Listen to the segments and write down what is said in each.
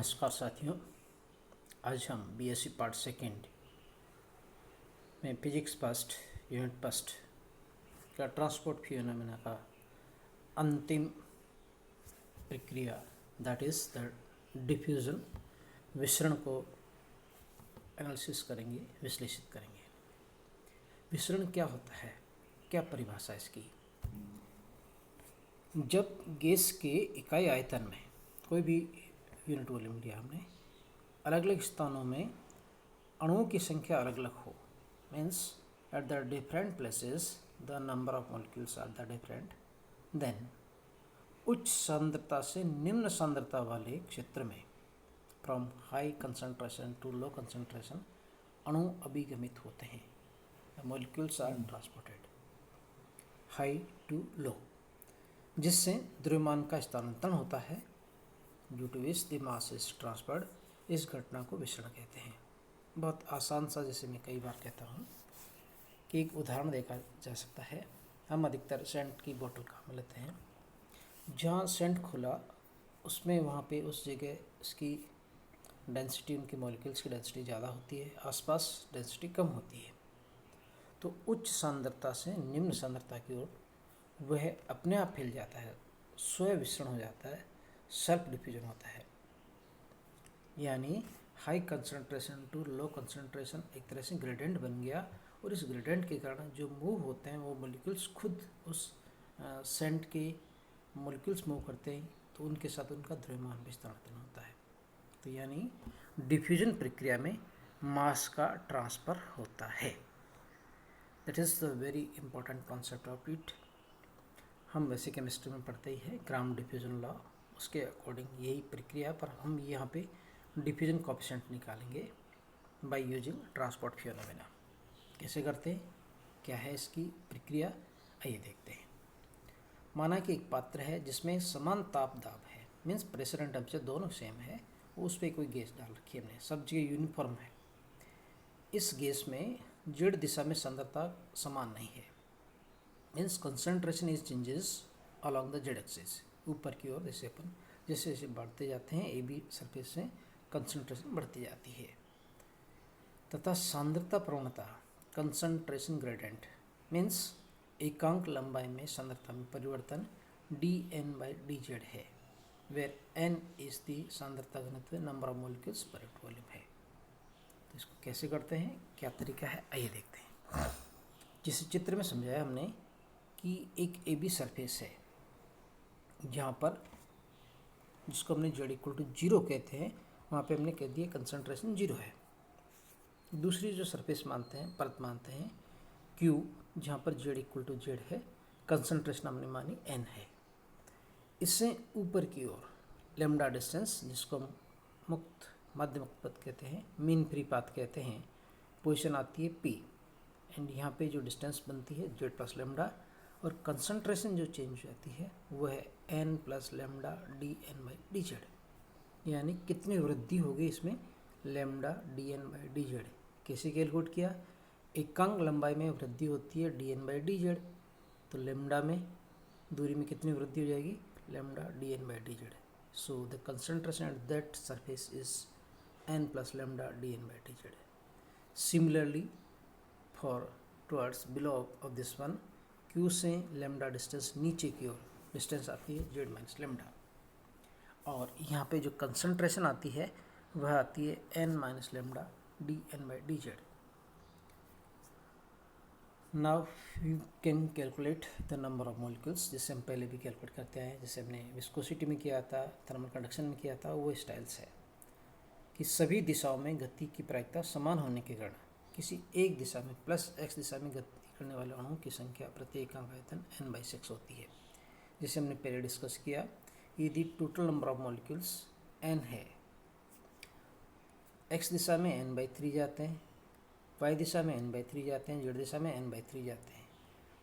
नमस्कार साथियों। आज हम बीएससी पार्ट सेकेंड में फिजिक्स फर्स्ट यूनिट फर्स्ट का ट्रांसपोर्ट फिनोमेना का अंतिम प्रक्रिया दैट इज़ द डिफ्यूजन विसरण को एनालिसिस करेंगे, विश्लेषित करेंगे। विसरण क्या होता है, क्या परिभाषा इसकी। जब गैस के इकाई आयतन में कोई भी यूनिट वॉल्यूम लिया हमने, अलग अलग स्थानों में अणुओं की संख्या अलग अलग हो, means at the different places the number of molecules are the different, देन उच्च सांद्रता से निम्न सांद्रता वाले क्षेत्र में from high concentration to low concentration अणु अभिगमित होते हैं। The molecules are transported high to low, जिससे द्रव्यमान का स्थानांतरण होता है। Due to which the mass is transferred, इस घटना को विसरण कहते हैं। बहुत आसान सा, जैसे मैं कई बार कहता हूँ कि एक उदाहरण देखा जा सकता है। हम अधिकतर सेंट की बोतल काम लेते हैं। जहाँ सेंट खुला उसमें वहाँ पे उस जगह उसकी डेंसिटी, उनकी मॉलिक्यूल्स की डेंसिटी ज़्यादा होती है, आसपास डेंसिटी कम होती है। तो उच्च सांद्रता से निम्न सांद्रता की ओर वह अपने आप फैल जाता है, स्वयं विसरण हो जाता है, सेल्फ डिफ्यूजन होता है। यानी high concentration to low concentration एक तरह से ग्रेडियंट बन गया, और इस ग्रेडियंट के कारण जो मूव होते हैं वो मॉलिक्यूल्स खुद उस सेंट के मॉलिक्यूल्स मूव करते हैं, तो उनके साथ उनका द्रव्यमान भी स्थानांतरण होता है। तो यानी डिफ्यूजन प्रक्रिया में मास का ट्रांसफर होता है। That is the very important concept of it. हम वैसे केमिस्ट्री में पढ़ते ही है ग्राम डिफ्यूजन लॉ, उसके अकॉर्डिंग यही प्रक्रिया, पर हम यहाँ पे डिफ्यूजन कोएफिशिएंट निकालेंगे बाय यूजिंग ट्रांसपोर्ट फिनोमेना। कैसे करते हैं, क्या है इसकी प्रक्रिया, आइए देखते हैं। माना कि एक पात्र है जिसमें समान ताप दाब है, मीन्स प्रेशर एंड टेम्परेचर दोनों सेम है, उस पर कोई गैस डाल रखी है हमने, सब जगह यूनिफॉर्म है। इस गैस में जेड दिशा में सांद्रता समान नहीं है, means concentration is changes along the Z axis, ऊपर की ओर। जैसे अपन जैसे जैसे बढ़ते जाते हैं ए बी सरफेस से कंसंट्रेशन बढ़ती जाती है, तथा सांद्रता प्रवणता कंसंट्रेशन ग्रेडियंट मीन्स एकांक लंबाई में सांद्रता में परिवर्तन dN/dZ है, वेयर N इज दी सांद्रता घनत्व, number of molecules per unit volume है। तो इसको कैसे करते हैं, क्या तरीका है, आइए देखते हैं। जिस चित्र में समझाया हमने कि एक ए बी सरफेस है, जहाँ पर जिसको हमने Z=0 कहते हैं, वहाँ पे हमने कह दिया कंसंट्रेशन 0 है। दूसरी जो सरफेस मानते हैं, परत मानते हैं Q, जहाँ पर Z=Z है, कंसंट्रेशन हमने मानी N है। इससे ऊपर की ओर लेमडा डिस्टेंस, जिसको हम मुक्त मध्य मुक्त पथ कहते हैं, मीन फ्री पाथ कहते हैं, पोजीशन आती है P, एंड यहाँ पे जो डिस्टेंस बनती है Z प्लस लेमडा, और कंसंट्रेशन जो चेंज हो जाती है वो है N प्लस लेमडा dN/dZ। यानी कितनी वृद्धि होगी इसमें, लेमडा dN/dZ। कैसे कैलकुलेट किया, एकांक लंबाई में वृद्धि होती है dN/dZ, तो लेमडा में दूरी में कितनी वृद्धि हो जाएगी, lambda dN/dZ। So the concentration at that surface is N plus lambda dN/dZ। Similarly for towards below of this one, Q से लेमडा डिस्टेंस नीचे की ओर डिस्टेंस आती है Z माइनस लेमडा, और यहाँ पे जो कंसंट्रेशन आती है वह आती है N minus lambda dN/dZ। Now you can calculate the number of molecules, जिससे हम पहले भी कैलकुलेट करते आए हैं, जैसे हमने विस्कोसिटी में किया था, थर्मल कंडक्शन में किया था, वो स्टाइल्स है कि सभी दिशाओं में गति की प्रायिकता समान होने के कारण किसी एक दिशा में प्लस x दिशा में गति करने वाले अणुओं की संख्या प्रति एकांक आयतन N/6 होती है। जैसे हमने पहले डिस्कस किया, यदि total number of molecules N है, x दिशा में N/3 जाते हैं, y दिशा में N/3 जाते हैं, z दिशा में N/3 जाते हैं,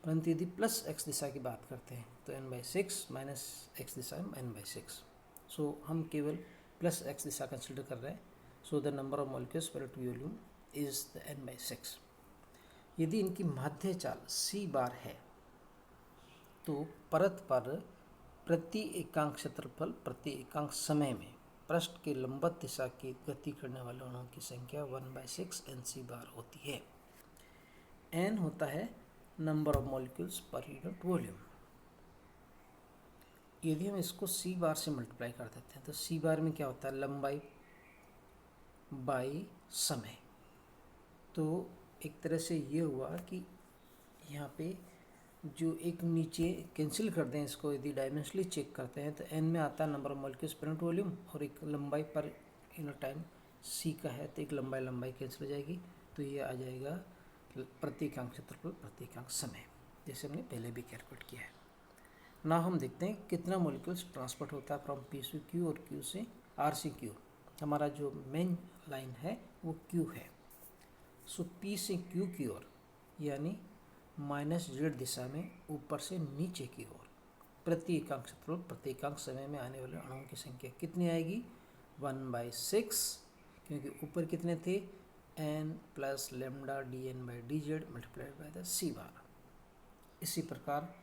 परंतु यदि प्लस x दिशा की बात करते हैं तो N/6 माइनस x दिशा में N/6। सो हम केवल प्लस x दिशा कंसिडर कर रहे हैं। So the number of molecules पर वॉल्यूम इज द N/6। यदि इनकी माध्य चाल c बार है, तो परत पर प्रति एकांक क्षेत्रफल प्रति एकांक समय में पृष्ठ के लंबवत दिशा की गति करने वाले अणुओं की संख्या 1/6 Nc बार होती है। n होता है number of molecules per unit volume. यदि हम इसको c बार से मल्टीप्लाई कर देते हैं तो c बार में क्या होता है, लंबाई बाई समय। तो एक तरह से ये हुआ कि यहाँ पे जो एक नीचे कैंसिल कर दें इसको, यदि डायमेंशनली चेक करते हैं तो n में आता है number of molecules per unit volume, और एक लंबाई पर यूनिट टाइम c का है तो एक लंबाई कैंसिल हो जाएगी, तो ये आ जाएगा प्रति इकांक क्षेत्रफल प्रति इकांक समय, जैसे हमने पहले भी कैलकुलेट किया है। ना हम देखते हैं कितना मॉलिक्यूल्स ट्रांसपोर्ट होता है फ्रॉम P से Q और Q से R से Q। हमारा जो मेन लाइन है वो Q है। सो P से Q की ओर यानी -z दिशा में ऊपर से नीचे की ओर प्रति इकांक क्षेत्रफल प्रति इकांक समय में आने वाले अणुओं की संख्या कितनी आएगी, 1/6, क्योंकि ऊपर कितने थे, n plus lambda dn/dz multiplied by the c बार। इसी प्रकार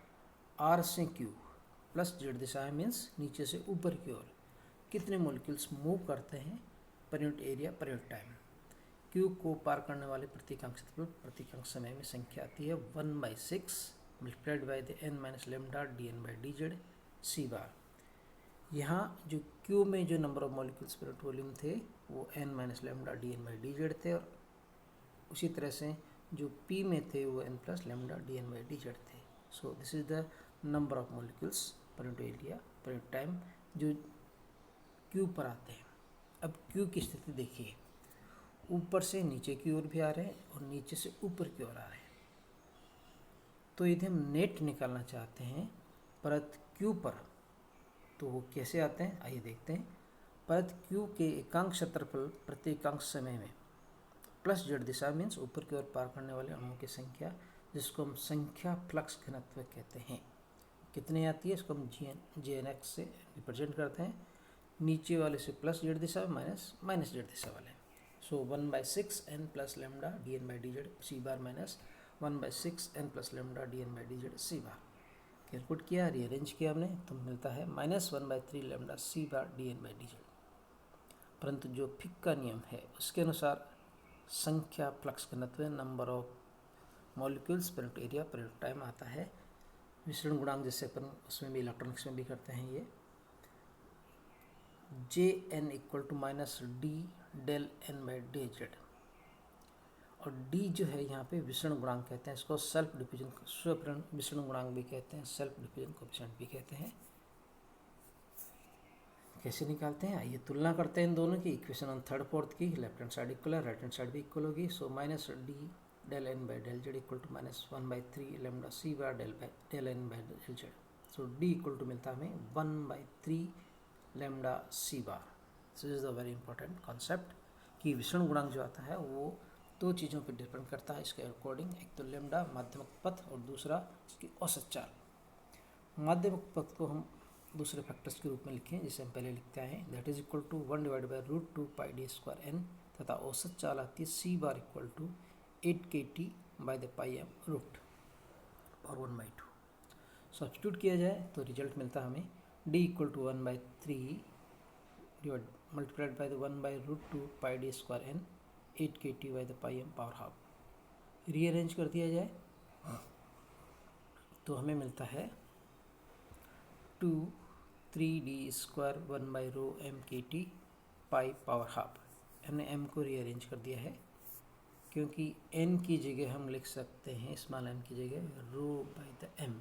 R से Q प्लस z दिशा है, मीन्स नीचे से ऊपर की ओर कितने मॉलिक्यूल्स मूव करते हैं per unit area per unit time. Q को पार करने वाले प्रति इकांक क्षेत्रफल प्रति इकांक समय में संख्या आती है 1/6 multiplied by the n minus lambda dn/dz c बार। यहाँ जो Q में जो number of molecules per unit volume थे वो n माइनस लेमडा dn/dz थे, और उसी तरह से जो P में थे वो n प्लस लेमडा dn/dz थे। सो this is the number of molecules per unit area per unit time जो Q पर आते हैं। अब Q की स्थिति देखिए, ऊपर से नीचे की ओर भी आ रहे हैं और नीचे से ऊपर की ओर आ रहे हैं। तो यदि हम नेट निकालना चाहते हैं परत Q पर तो वो कैसे आते हैं, आइए देखते हैं। परत Q के एकांक क्षेत्रफल प्रति इकांक समय में प्लस z दिशा मीन्स ऊपर की ओर पार करने वाले अणुओं की संख्या, जिसको हम संख्या फ्लक्स घनत्व कहते हैं, कितनी आती है, इसको हम Jnx से रिप्रेजेंट करते हैं। नीचे वाले से प्लस z दिशा माइनस z दिशा वाले। So 1/6 n plus lambda dn/dz c bar minus 1/6 n plus lambda dn/dz c bar. Calculate किया, रीअरेंज किया हमने, तो मिलता है -1/3 लेमडा c बार dn/dz। परंतु जो फिक का नियम है उसके अनुसार संख्या फ्लक्स घनत्व number of molecules per unit area per unit time आता है। विसरण गुणांक जैसे अपन उसमें भी इलेक्ट्रॉनिक्स में भी करते हैं, ये Jn equal to minus D del n/dz, और d जो है यहाँ पे विसरण गुणांक कहते हैं, इसको सेल्फ डिफ्यूजन स्वयं विसरण गुणांक भी कहते हैं, सेल्फ डिफ्यूजन कोएफिशिएंट भी कहते हैं। कैसे निकालते हैं, आइए तुलना करते हैं इन दोनों की। इक्वेशन ऑन थर्ड फोर्थ की, लेफ्ट हैंड साइड इक्वल है, राइट हैंड साइड भी इक्वल होगी। सो माइनस डी डेल n/डेल z equal to -1/3 lambda c bar del n/डेल z। So d equal to मिलता है हमें 1/3 lambda c bar. This is the very important concept कि विसरण गुणांक जो आता है वो दो चीज़ों पर डिपेंड करता है इसके अकॉर्डिंग, एक तो लेमडा माध्यमिक पथ और दूसरा इसकी औसत चाल। माध्यमिक पथ को हम दूसरे फैक्टर्स के रूप में लिखें जिसे हम पहले लिखते हैं, that is equal to 1/√2 pi D square n, तथा औसत चाल आती है c bar equal to 8 kT by the pi m root और 1/2। सब्स्टिट्यूट किया जाए तो रिजल्ट मिलता है हमें d equal to 1/3 multiplied by the 1/√2 pi D square n 8 kT by the pi m power half. Rearrange कर दिया जाए तो हमें मिलता है 2/3d square 1/ρm kT pi power half. हमने m को रीअरेंज कर दिया है क्योंकि n की जगह हम लिख सकते हैं, स्मॉल n की जगह रो बाई द m।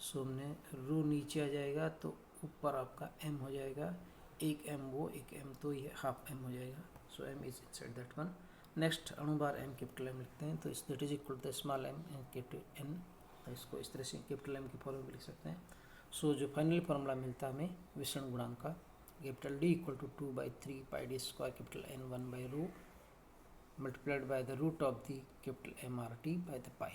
सो हमने रो नीचे आ जाएगा तो ऊपर आपका m हो जाएगा, एक m वो एक m तो ये हाफ m हो जाएगा। So m is inside that one. Next अणुभार m कैपिटल M लिखते हैं तो इस that is equal to small m capital n, तो इसको इस तरह से कैपिटल M की फॉर्म में लिख सकते हैं। सो जो फाइनल फार्मूला मिलता है हमें विसरण गुणांक का, capital D equal to 2/3 pi D square capital N 1/ρ multiplied by the root of the capital MRT by the pi.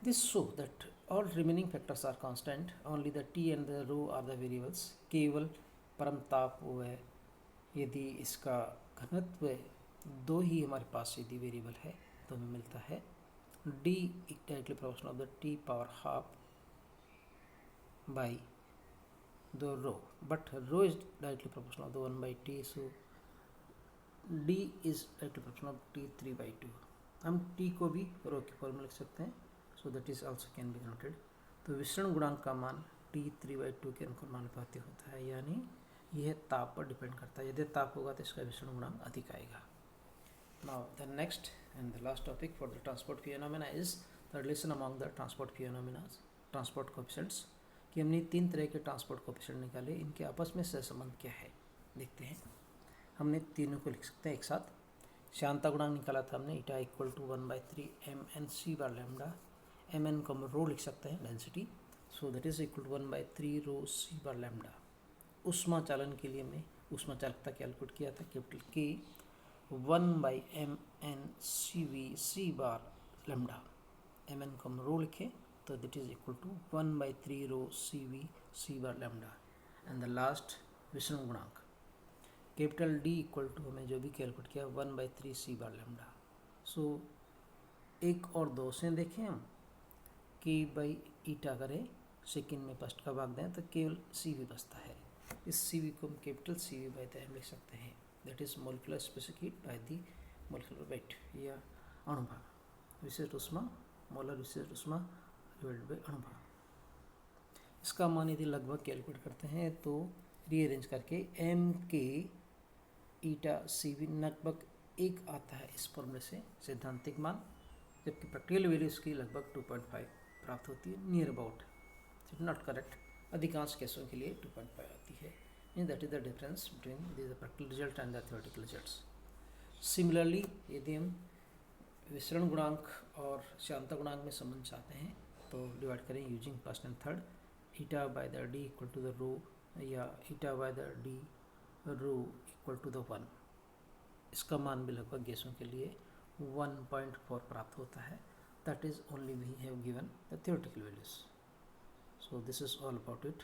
This show that all remaining factors are constant, only the T and the rho are the variables. केवल परम ताप वो है, यदि इसका घनत्व दो ही हमारे पास यदि वेरिएबल है तो हमें मिलता है D directly proportional of the T power half by the rho, but rho is directly proportional to 1 by t, so d is directly proportional to t 3 by 2. हम t को भी रो की फॉर्म में लिख सकते हैं, सो that is also can be noted. तो विसरण गुणांक का मान t 3 by 2 के अनुपाती होता है, यानी यह ताप पर डिपेंड करता है। यदि ताप होगा तो इसका विसरण गुणांक अधिक आएगा। Now the next and the last topic for the transport phenomena is the relation among the transport phenomena, transport coefficients, कि हमने तीन तरह के ट्रांसपोर्ट कोएफिशिएंट निकाले, इनके आपस में सहसंबंध क्या है देखते हैं। हमने तीनों को लिख सकते हैं एक साथ। श्यानता गुणांक निकाला था हमने, eta equal to 1/3 mnc bar lambda, mn को हम रो लिख सकते हैं density, so that is equal to 1/3 rho c bar lambda. ऊष्मा चालन के लिए हमने ऊष्मा चालकता कैलकुलेट किया था, capital K 1/mn/cv/c bar lambda, mn को हम रो लिखे तो that is equal to 1/3 rho cv/c bar lambda. And the last विसरण गुणांक कैपिटल D इक्वल टू हमें जो भी कैलकुलेट किया 1/3 c बार लैम्डा। सो एक और दो से देखें हम, K बाई ईटा करें, सेकेंड में फर्स्ट का भाग दें तो केवल CV बचता है। इस CV को हम कैपिटल CV बाई द लिख सकते हैं, that is molecular specific heat by the molecular weight, या अणुभार। विशिष्ट ऊष्मा, मोलर विशिष्ट ऊष्मा डिवाइडेड बाय अणुभार। इसका मान यदि लगभग कैलकुलेट करते हैं तो रीअरेंज करके MK ईटा CV लगभग 1 आता है इस फॉर्मूले से सैद्धांतिक मान, जबकि प्रैक्टिकल वैल्यू इसकी लगभग 2.5 प्राप्त होती है, near about, it not correct, अधिकांश केसों के लिए 2.5 आती है। Mean that is the difference between the practical result and the theoretical results. Similarly यदि हम विसरण गुणांक और श्यानता गुणांक में संबंध चाहते हैं तो डिवाइड करें using first and third, eta by the D equal to the rho, या eta by the D rho equal to the 1। इसका मान भी लगभग गैसों के लिए 1.4 प्राप्त होता है। That is only we have given the theoretical values. So this is all about it.